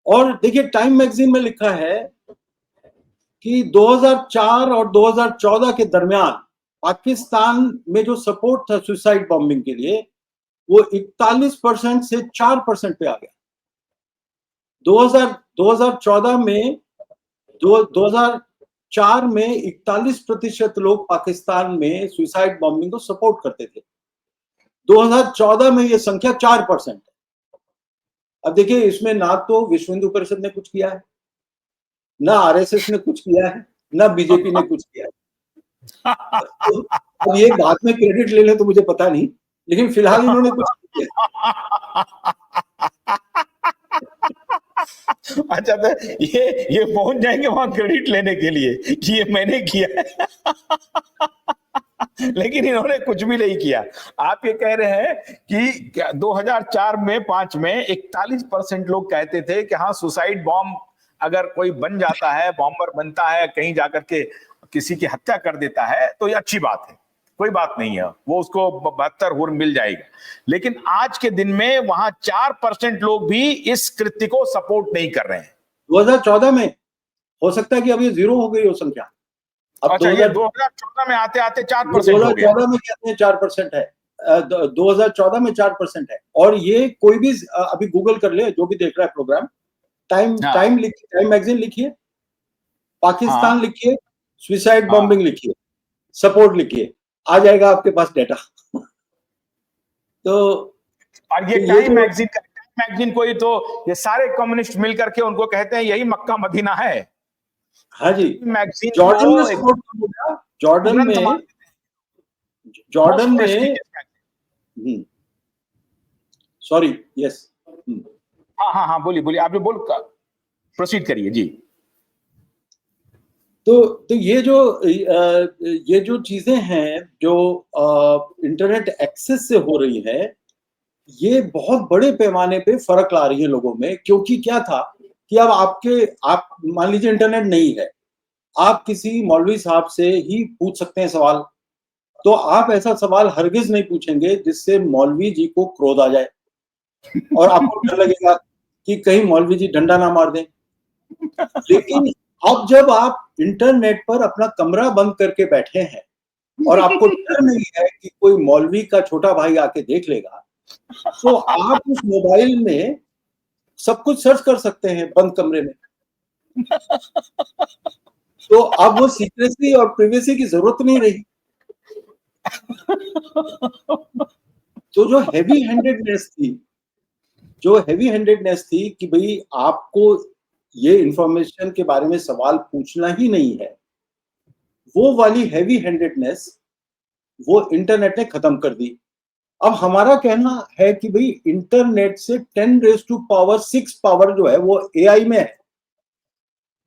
और देखिए टाइम मैगजीन में लिखा है कि 2004 और 2014 के दरमियान पाकिस्तान में जो सपोर्ट था सुसाइड बॉम्बिंग के लिए वो 41% से 4% पे आ गया। 2014 में 2004 में 41% लोग पाकिस्तान में सुसाइड बॉम्बिंग को सपोर्ट करते थे। 2014 में ये संख्या 4% है। अब देखिए इसमें ना तो विश्व हिंदू परिषद ने कुछ किया है, ना RSS ने कुछ किया है, ना बीजेपी ने कुछ किया है। तो अब ये बाद में क्रेडिट ले लें तो मुझे पता नहीं, लेकिन फिलहाल इन्होंने कुछ किया। अच्छा तो ये पहुंच जाएंगे वहां क्रेडिट लेने के लिए कि ये मैंने किया है। लेकिन इन्होंने कुछ भी नहीं किया। आप ये कह रहे हैं कि 2004 में 5 में 41% लोग कहते थे कि हाँ सुसाइड बॉम्ब अगर कोई बन जाता है, बॉम्बर बनता है, कहीं जाकर के किसी की हत्या कर देता है तो ये अच्छी बात है, कोई बात नहीं है, वो उसको 72 हुर्र मिल जाएगा। लेकिन आज के दिन में वहां 4% लोग भी इस कृत्य को सपोर्ट नहीं कर रहे हैं। 2014 में हो सकता है कि अब ये 0 हो गई हो संख्या। अब अच्छा, ये 2014 में आते आते 4% हो गया। 2014 में कहते हैं 4% है, 2014 में 4% है। और ये कोई भी अभी गूगल कर ले, जो भी देख रहा है प्रोग्राम, टाइम मैगजीन लिखिए, पाकिस्तान लिखिए, सुसाइड बॉम्बिंग लिखिए, सपोर्ट लिखिए, आ जाएगा आपके पास डेटा। तो और ये टाइम मैगजीन को ही तो ये सारे कम्युनिस्ट मिलकर के उनको कहते हैं यही मक्का मदीना है। हाँ जी, मैगजीन जॉर्डन में सपोर्ट किया, जॉर्डन में सॉरी यस हाँ बोलिए आप बोल प्रोसीड करिए जी। तो ये जो चीजें हैं जो इंटरनेट एक्सेस से हो रही है, ये बहुत बड़े पैमाने पे फर्क ला रही है लोगों में। क्योंकि क्या था कि अब आप मान लीजिए इंटरनेट नहीं है, आप किसी मौलवी साहब से ही पूछ सकते हैं सवाल, तो आप ऐसा सवाल हरगिज नहीं पूछेंगे जिससे मौलवी जी को क्रोध आ जाए और आपको डर लगेगा कि कहीं मौलवी जी डंडा ना मार दें। लेकिन अब जब आप इंटरनेट पर अपना कमरा बंद करके बैठे हैं और आपको डर नहीं है कि कोई मौलवी का छोटा भाई आके देख लेगा, तो आप उस मोबाइल में सब कुछ सर्च कर सकते हैं बंद कमरे में। तो अब वो सीक्रेसी और प्राइवेसी की जरूरत नहीं रही। तो जो हैवी हैंडेडनेस थी, जो हेवी हैंडेडनेस थी कि भाई आपको ये इंफॉर्मेशन के बारे में सवाल पूछना ही नहीं है, वो वाली हेवी हैंडेडनेस वो इंटरनेट ने खत्म कर दी। अब हमारा कहना है कि भाई इंटरनेट से 10⁻6 पावर जो है वो एआई में है,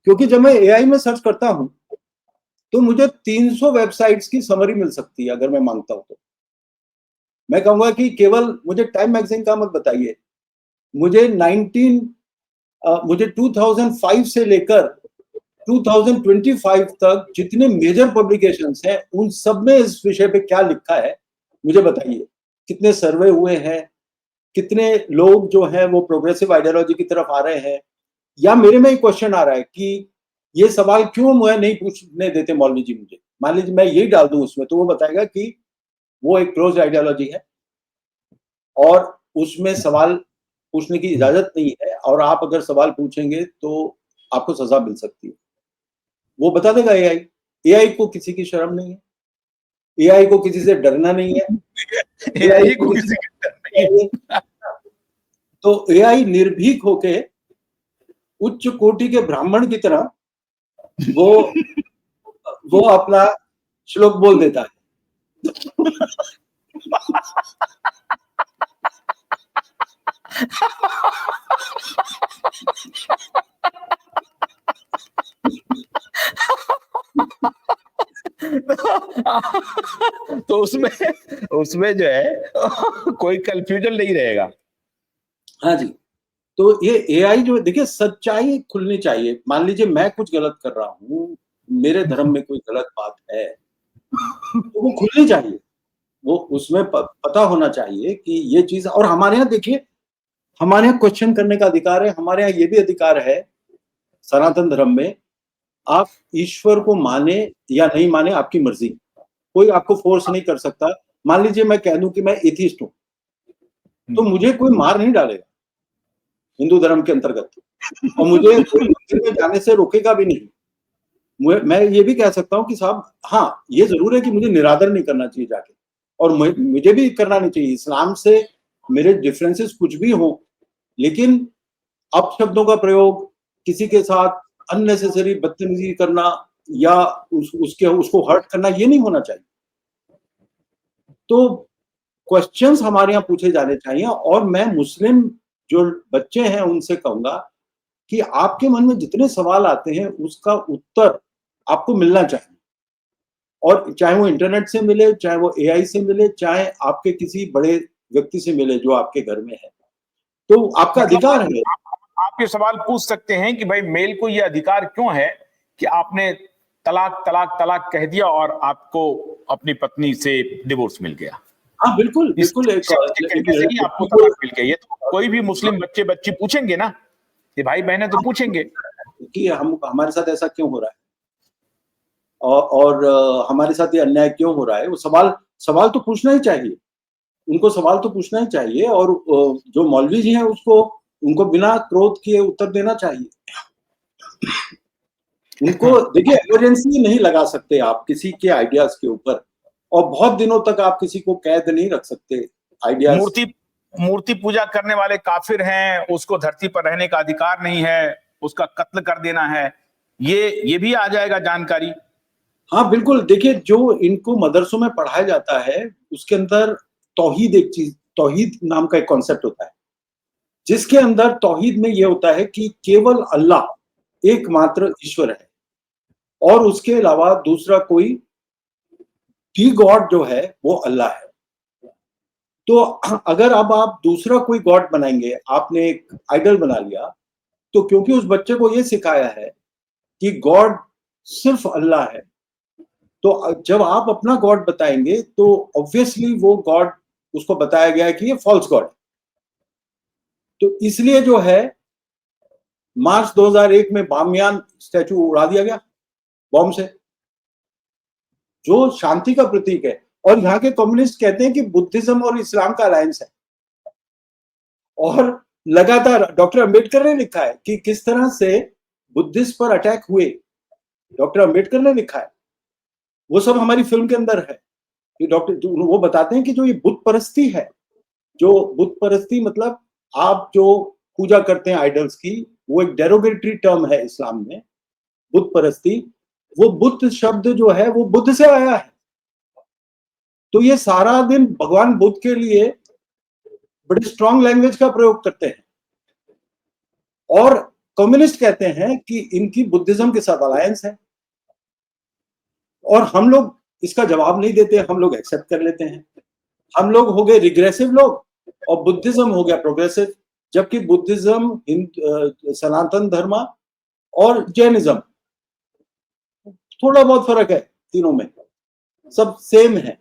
क्योंकि जब मैं एआई में सर्च करता हूं तो मुझे 300 वेबसाइट्स की समरी मिल सकती है अगर मैं मांगता हूं तो। मैं कहूंगा कि केवल मुझे टाइम मैगजीन का मत बताइए, मुझे 2005 से लेकर 2025 तक जितने मेजर पब्लिकेशंस हैं उन सब में इस विषय पे क्या लिखा है मुझे बताइए। कितने सर्वे हुए हैं, कितने लोग जो हैं वो प्रोग्रेसिव आइडियोलॉजी की तरफ आ रहे हैं, या मेरे में एक क्वेश्चन आ रहा है कि ये सवाल क्यों मुझे नहीं पूछने देते मौलवी जी मुझे। मान लीजिए मैं यही डाल दूं उसमें तो वो बताएगा कि वो एक क्लोज आइडियोलॉजी है और उसमें सवाल पूछने की इजाजत नहीं है, और आप अगर सवाल पूछेंगे तो आपको सजा मिल सकती है। वो बता देगा एआई। एआई को किसी की शर्म नहीं है, एआई को किसी से डरना नहीं है, एआई को किसी का डर नहीं है। तो एआई निर्भीक होके उच्च कोटि के ब्राह्मण की तरह वो अपना श्लोक बोल देता है। तो उसमें उसमें जो है कोई कंफ्यूजन नहीं रहेगा। हाँ जी, तो ये एआई जो देखिए सच्चाई खुलनी चाहिए। मान लीजिए मैं कुछ गलत कर रहा हूँ, मेरे धर्म में कोई गलत बात है, तो वो खुलनी चाहिए। वो उसमें पता होना चाहिए कि ये चीज, और हमारे यहाँ देखिए, हमारे यहाँ क्वेश्चन करने का अधिकार है, हमारे यहाँ ये भी अधिकार है सनातन धर्म में, आप ईश्वर को माने या नहीं माने आपकी मर्जी, कोई आपको फोर्स नहीं कर सकता। मान लीजिए मैं कह दूं कि मैं एथिस्ट हूं, तो मुझे कोई मार नहीं डालेगा हिंदू धर्म के अंतर्गत, और मुझे कोई मंदिर में जाने से रोकेगा भी नहीं। मैं ये भी कह सकता हूँ कि साहब हाँ, ये जरूर है कि मुझे निरादर नहीं करना चाहिए जाके, और मुझे भी करना नहीं चाहिए। इस्लाम से मेरे डिफरेंसेस कुछ भी हो, लेकिन अपशब्दों का प्रयोग, किसी के साथ अननेसेसरी बदतमीजी करना या उसको हर्ट करना, ये नहीं होना चाहिए। तो क्वेश्चंस हमारे यहाँ पूछे जाने चाहिए, और मैं मुस्लिम जो बच्चे हैं उनसे कहूंगा कि आपके मन में जितने सवाल आते हैं उसका उत्तर आपको मिलना चाहिए, और चाहे वो इंटरनेट से मिले, चाहे वो एआई से मिले, चाहे आपके किसी बड़े व्यक्ति से मिले जो आपके घर में है, तो आपका अधिकार है। आप ये सवाल पूछ सकते हैं कि भाई मेल को ये अधिकार क्यों है कि आपने तलाक तलाक तलाक कह दिया और आपको अपनी पत्नी से डिवोर्स मिल गया। हाँ बिल्कुल इस बिल्कुल। कहने से ही आपको तलाक मिल गया। ये तो कोई भी मुस्लिम बच्चे बच्ची पूछेंगे ना, कि भाई बहनें तो पूछेंगे कि हमारे साथ ऐसा क्यों हो रहा है, और हमारे साथ ये अन्याय क्यों हो रहा है। वो सवाल तो पूछना ही चाहिए, उनको सवाल तो पूछना ही चाहिए, और जो मौलवी जी हैं उनको बिना क्रोध किए उत्तर देना चाहिए। उनको देखिए, इमरजेंसी नहीं लगा सकते आप किसी के आइडियाज के ऊपर, और बहुत दिनों तक आप किसी को कैद नहीं रख सकते आइडियाज। मूर्ति पूजा करने वाले काफिर हैं, उसको धरती पर रहने का अधिकार नहीं है, उसका कत्ल कर देना है, ये भी आ जाएगा जानकारी। हाँ बिल्कुल। देखिए, जो इनको मदरसों में पढ़ाया जाता है उसके अंदर तौहीद नाम का एक कॉन्सेप्ट होता है, जिसके अंदर तौहीद में ये होता है कि केवल अल्लाह एकमात्र ईश्वर है, और उसके अलावा दूसरा कोई टी गॉड जो है वो अल्लाह है। तो अगर अब आप दूसरा कोई गॉड बनाएंगे, आपने एक आइडल बना लिया, तो क्योंकि उस बच्चे को ये सिखाया है कि गॉड सिर्फ अल्लाह है, तो जब आप अपना गॉड बताएंगे तो ऑब्वियसली वो गॉड, उसको बताया गया है कि ये फॉल्स गॉड है। तो इसलिए जो है मार्च 2001 में बामियान स्टैचू उड़ा दिया गया बॉम्ब से, जो शांति का प्रतीक है। और यहाँ के कम्युनिस्ट कहते हैं कि बुद्धिज्म और इस्लाम का अलायंस है, और लगातार डॉक्टर अंबेडकर ने लिखा है कि किस तरह से बुद्धिस्ट पर अटैक हुए, डॉक्टर अंबेडकर ने लिखा है। वो सब हमारी फिल्म के अंदर है कि वो बताते हैं कि जो ये बुत परस्ती है, जो बुत परस्ती मतलब आप जो पूजा करते हैं आइडल्स की, वो एक डेरोगेटरी टर्म है इस्लाम में, बुत परस्ती। वो बुत शब्द जो है वो बुद्ध से आया है। तो ये सारा दिन भगवान बुद्ध के लिए बड़ी स्ट्रांग लैंग्वेज का प्रयोग करते हैं, और कम्युनिस्ट कहते हैं कि इनकी बुद्धिज्म के साथ अलायंस है, और हम लोग इसका जवाब नहीं देते, हम लोग एक्सेप्ट कर लेते हैं। हम लोग हो गए रिग्रेसिव लोग और बुद्धिज्म हो गया प्रोग्रेसिव, जबकि बुद्धिज्म, सनातन धर्म और जैनिज्म थोड़ा बहुत फर्क है, तीनों में सब सेम है।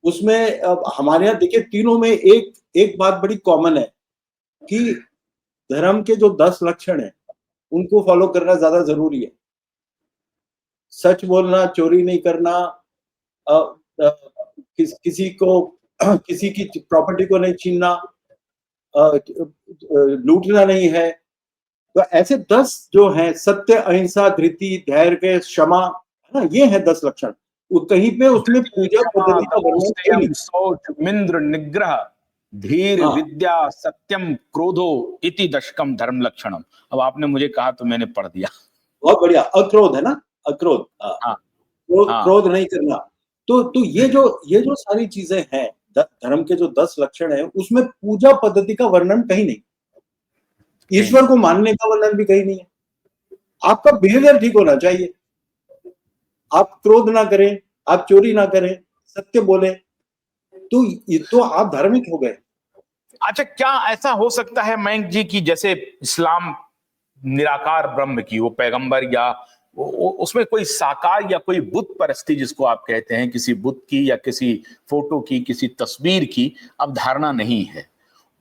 उसमें हमारे यहाँ देखिए तीनों में एक बात बड़ी कॉमन है कि धर्म के जो 10 लक्षण हैं उनको फॉलो करना ज्यादा जरूरी है। सच बोलना, चोरी नहीं करना, किसी को किसी की प्रॉपर्टी को नहीं छीनना, लूटना नहीं है। तो ऐसे 10 जो हैं, सत्य, अहिंसा, धृति, धैर्य, क्षमा, है ना, ये है 10 लक्षण। वो कहीं पे उसमें पूजा पद्धति का वर्णन संयम, नहीं। शौच, मिंद्र, निग्रह, धीर, हाँ, विद्या, सत्यम, क्रोधो इति दशकम धर्म लक्षणम। अब आपने मुझे कहा तो मैंने पढ़ दिया। बहुत बढ़िया। अक्रोध है ना, अक्रोध, हाँ, हाँ हाँ। क्रोध नहीं करना। तो ये जो सारी चीजें हैं, धर्म के जो 10 लक्षण है, उसमें पूजा पद्धति का वर्णन कहीं नहीं, ईश्वर को मानने का वर्णन भी कहीं नहीं है। आपका बिहेवियर ठीक होना चाहिए, आप क्रोध ना करें, आप चोरी ना करें, सत्य बोले, तो ये तो आप धार्मिक हो गए। अच्छा, क्या ऐसा हो सकता है मयंक जी की जैसे इस्लाम निराकार ब्रह्म की, वो पैगंबर या उसमें कोई साकार या कोई बुत परस्ती जिसको आप कहते हैं, किसी बुत की या किसी फोटो की, किसी तस्वीर की अवधारणा नहीं है,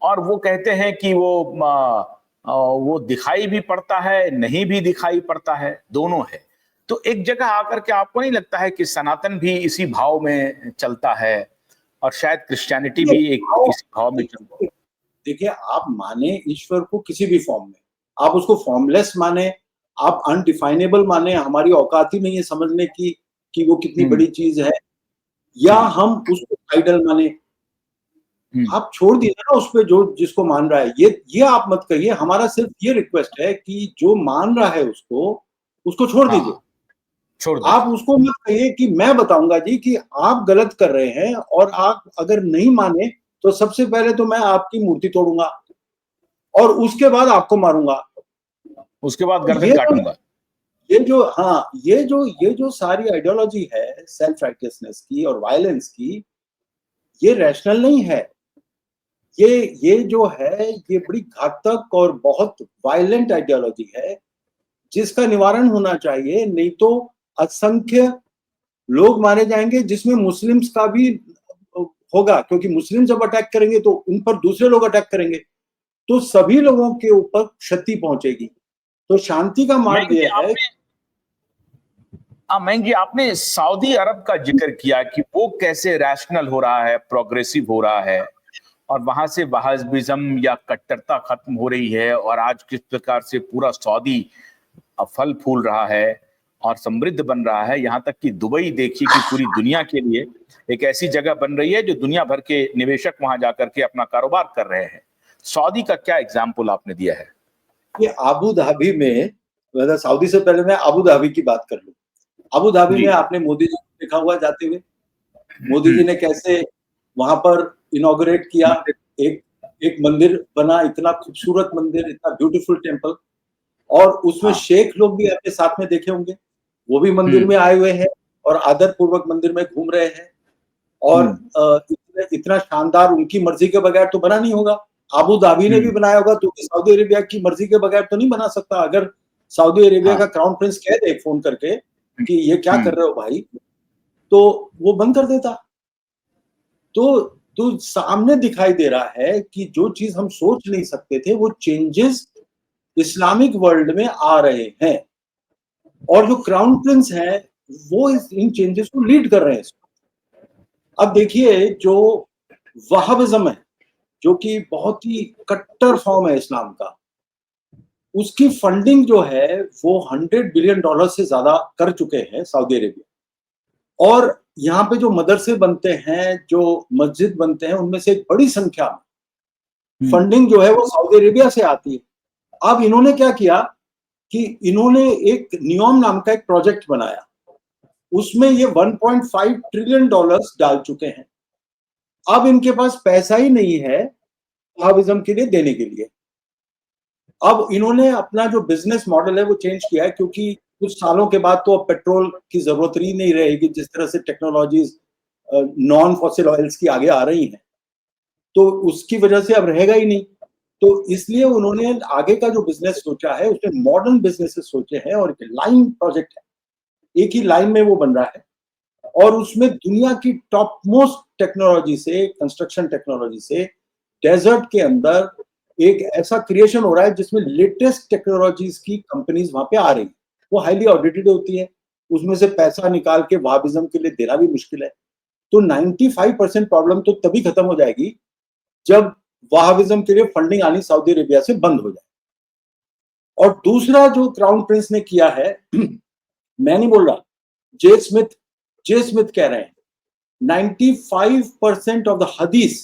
और वो कहते हैं कि वो दिखाई भी पड़ता है, नहीं भी दिखाई पड़ता है, दोनों है। तो एक जगह आकर के आपको नहीं लगता है कि सनातन भी इसी भाव में चलता है, और शायद क्रिश्चियनिटी भी एक इसी भाव में चलता है? देखिए, आप माने ईश्वर को किसी भी फॉर्म में, आप उसको फॉर्मलेस माने, आप अनडिफाइनेबल माने, हमारी औकात ही नहीं है समझने की कि वो कितनी बड़ी चीज है, या हम उसको आइडल माने। आप छोड़ दीजिए ना उस पे जो जिसको मान रहा है। ये आप मत कहिए। हमारा सिर्फ ये रिक्वेस्ट है कि जो मान रहा है उसको छोड़ दीजिए। हाँ, छोड़ आप दीजिए। उसको मत कहिए कि मैं बताऊंगा जी कि आप गलत कर रहे हैं, और आप अगर नहीं माने तो सबसे पहले तो मैं आपकी मूर्ति तोड़ूंगा और उसके बाद आपको मारूंगा। उसके बाद तो गर्दन काटूंगा। ये जो सारी आइडियोलॉजी है सेल्फ राइटियसनेस की और वायलेंस की, ये रैशनल नहीं है। ये जो है, ये बड़ी घातक और बहुत वायलेंट आइडियोलॉजी है, जिसका निवारण होना चाहिए। नहीं तो असंख्य लोग मारे जाएंगे, जिसमें मुस्लिम्स का भी होगा, क्योंकि मुस्लिम जब अटैक करेंगे तो उन पर दूसरे लोग अटैक करेंगे, तो सभी लोगों के ऊपर क्षति पहुंचेगी। तो शांति का मार्ग यह है। मयंक जी, आपने सऊदी अरब का जिक्र किया कि वो कैसे रैशनल हो रहा है, प्रोग्रेसिव हो रहा है, और वहां से वहाबिज्म या कट्टरता खत्म हो रही है, और आज किस प्रकार से पूरा सऊदी फल फूल रहा है और समृद्ध बन रहा है। यहाँ तक कि दुबई देखिए कि पूरी दुनिया के लिए एक ऐसी जगह बन रही है जो दुनिया भर के निवेशक वहां जाकर के अपना कारोबार कर रहे हैं। सऊदी का क्या एग्जाम्पल आपने दिया है? कि आबू धाबी में, मतलब सऊदी से पहले मैं आबू धाबी की बात कर लूं। आबू धाबी जी। में आपने मोदी जी को देखा हुआ जाते हुए। मोदी जी ने कैसे वहां पर इनॉग्रेट किया, एक एक मंदिर बना, इतना खूबसूरत मंदिर, इतना ब्यूटीफुल टेम्पल, और उसमें हाँ। शेख लोग भी आपके साथ में देखे होंगे, वो भी मंदिर में आए हुए हैं और आदर पूर्वक मंदिर में घूम रहे हैं। और इतना शानदार उनकी मर्जी के बगैर तो बना नहीं होगा। आबू धाबी ने भी बनाया होगा, तो सऊदी अरेबिया की मर्जी के बगैर तो नहीं बना सकता। अगर सऊदी अरेबिया का क्राउन प्रिंस कह दे फोन करके कि ये क्या कर रहे हो भाई, तो वो बंद कर देता। तो सामने दिखाई दे रहा है कि जो चीज हम सोच नहीं सकते थे, वो चेंजेस इस्लामिक वर्ल्ड में आ रहे हैं, और जो क्राउन प्रिंस है वो इन चेंजेस को लीड कर रहे हैं। अब देखिए, जो वहाबिज्म है, जो कि बहुत ही कट्टर फॉर्म है इस्लाम का, उसकी फंडिंग जो है वो $100 बिलियन से ज्यादा कर चुके हैं सऊदी अरेबिया। और यहाँ पे जो मदरसे बनते हैं, जो मस्जिद बनते हैं, उनमें से एक बड़ी संख्या में फंडिंग जो है वो सऊदी अरेबिया से आती है। अब इन्होंने क्या किया कि इन्होंने एक नियोम नाम का एक प्रोजेक्ट बनाया, उसमें ये 1.5 ट्रिलियन डॉलर्स डाल चुके हैं। अब इनके पास पैसा ही नहीं है वहाबिज्म के लिए देने के लिए। अब इन्होंने अपना जो बिजनेस मॉडल है वो चेंज किया है, क्योंकि कुछ सालों के बाद तो अब पेट्रोल की जरूरत ही नहीं रहेगी, जिस तरह से टेक्नोलॉजीज नॉन फॉसिल ऑयल्स की आगे आ रही हैं, तो उसकी वजह से अब रहेगा ही नहीं। तो इसलिए उन्होंने आगे का जो बिजनेस सोचा है उसमें मॉडर्न बिजनेसेस सोचे हैं, और एक लाइन प्रोजेक्ट है, एक ही लाइन में वो बन रहा है, और उसमें दुनिया की टॉप मोस्ट टेक्नोलॉजी से, कंस्ट्रक्शन टेक्नोलॉजी से, डेजर्ट के अंदर एक ऐसा क्रिएशन हो रहा है जिसमें लेटेस्ट टेक्नोलॉजीज की कंपनीज वहां पे आ रही है। वो हाईली ऑडिटेड होती है, उसमें से पैसा निकाल के वहाबिज्म के लिए देना भी मुश्किल है। तो 95% प्रॉब्लम तो तभी खत्म हो जाएगी जब वहाबिज्म के लिए फंडिंग आनी सऊदी अरेबिया से बंद हो जाए। और दूसरा जो क्राउन प्रिंस ने किया है, मैं नहीं बोल रहा, जे स्मिथ कह रहे हैं, 95% of the hadith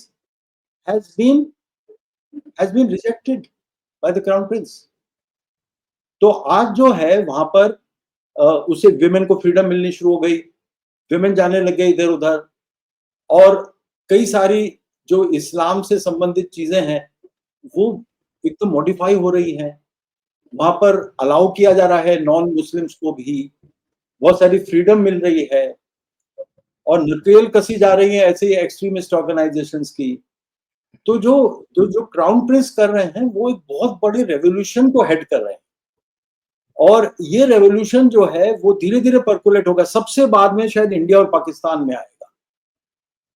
has been rejected by the crown prince। तो आज जो है वहां पर उसे विमेन को फ्रीडम मिलनी शुरू हो गई, विमेन जाने लग गए इधर उधर, और कई सारी जो इस्लाम से संबंधित चीजें हैं वो एकदम मॉडिफाई हो रही हैं। वहां पर अलाउ किया जा रहा है नॉन मुस्लिम्स को भी, बहुत सारी फ्रीडम मिल रही है, और नकेल कसी जा रही है ऐसे एक्सट्रीमिस्ट ऑर्गेनाइजेशंस की। तो जो क्राउन प्रिंस कर रहे हैं वो एक बहुत बड़ी रेवोल्यूशन को हेड कर रहे हैं, और ये रेवोल्यूशन जो है वो धीरे धीरे परकुलेट होगा। सबसे बाद में शायद इंडिया और पाकिस्तान में आएगा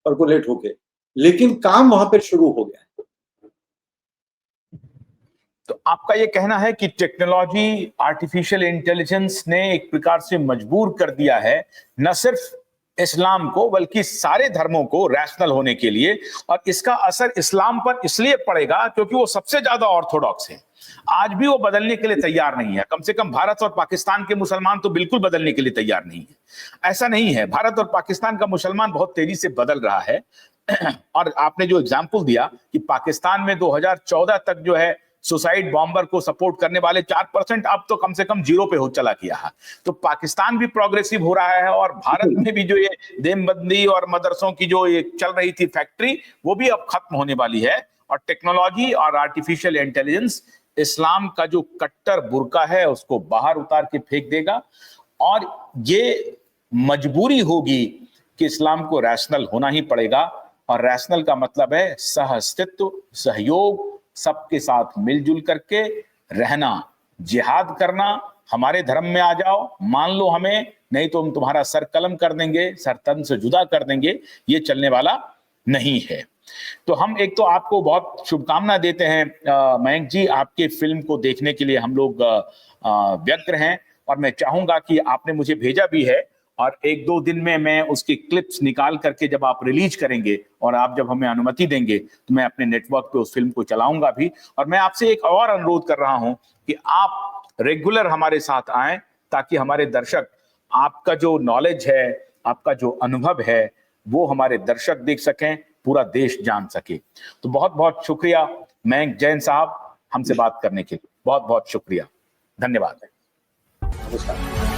परकुलेट होके, लेकिन काम वहां पर शुरू हो गया है। तो आपका ये कहना है कि टेक्नोलॉजी, आर्टिफिशियल इंटेलिजेंस ने एक प्रकार से मजबूर कर दिया है न सिर्फ इस्लाम को बल्कि सारे धर्मों को रैशनल होने के लिए, और इसका असर इस्लाम पर इसलिए पड़ेगा क्योंकि वो सबसे ज्यादा ऑर्थोडॉक्स है। आज भी वो बदलने के लिए तैयार नहीं है। कम से कम भारत और पाकिस्तान के मुसलमान तो बिल्कुल बदलने के लिए तैयार नहीं है। ऐसा नहीं है, भारत और पाकिस्तान का मुसलमान बहुत तेजी से बदल रहा है। और आपने जो एग्जाम्पल दिया कि पाकिस्तान में 2014 तक जो है सुसाइड बॉम्बर को सपोर्ट करने वाले 4%, अब तो कम से कम 0 पे हो चला गया है। तो पाकिस्तान भी प्रोग्रेसिव हो रहा है, और भारत में भी जो ये देमबंदी और मदरसों की जो ये चल रही थी फैक्ट्री, वो भी अब खत्म होने वाली है। और टेक्नोलॉजी और आर्टिफिशियल इंटेलिजेंस इस्लाम का जो कट्टर बुर्का है उसको बाहर उतार के फेंक देगा, और ये मजबूरी होगी कि इस्लाम को रैशनल होना ही पड़ेगा। और रैशनल का मतलब है सह अस्तित्व, सहयोग, सबके साथ मिलजुल करके रहना, जिहाद करना। हमारे धर्म में आ जाओ, मान लो हमें, नहीं तो हम तुम्हारा सर कलम कर देंगे, सर तन से जुदा कर देंगे। ये चलने वाला नहीं है। तो हम एक तो आपको बहुत शुभकामना देते हैं मयंक जी, आपके फिल्म को देखने के लिए हम लोग व्यग्र हैं, और मैं चाहूंगा कि आपने मुझे भेजा भी है, और 1-2 दिन में मैं उसकी क्लिप्स निकाल करके जब आप रिलीज करेंगे और आप जब हमें अनुमति देंगे तो मैं अपने नेटवर्क पे उस फिल्म को चलाऊंगा भी। और मैं आपसे एक और अनुरोध कर रहा हूं कि आप रेगुलर हमारे साथ आएं, ताकि हमारे दर्शक आपका जो नॉलेज है, आपका जो अनुभव है, वो हमारे दर्शक देख सकें, पूरा देश जान सके। तो बहुत बहुत शुक्रिया मयंक जैन साहब, हमसे बात करने के लिए बहुत बहुत शुक्रिया, धन्यवाद। नमस्कार।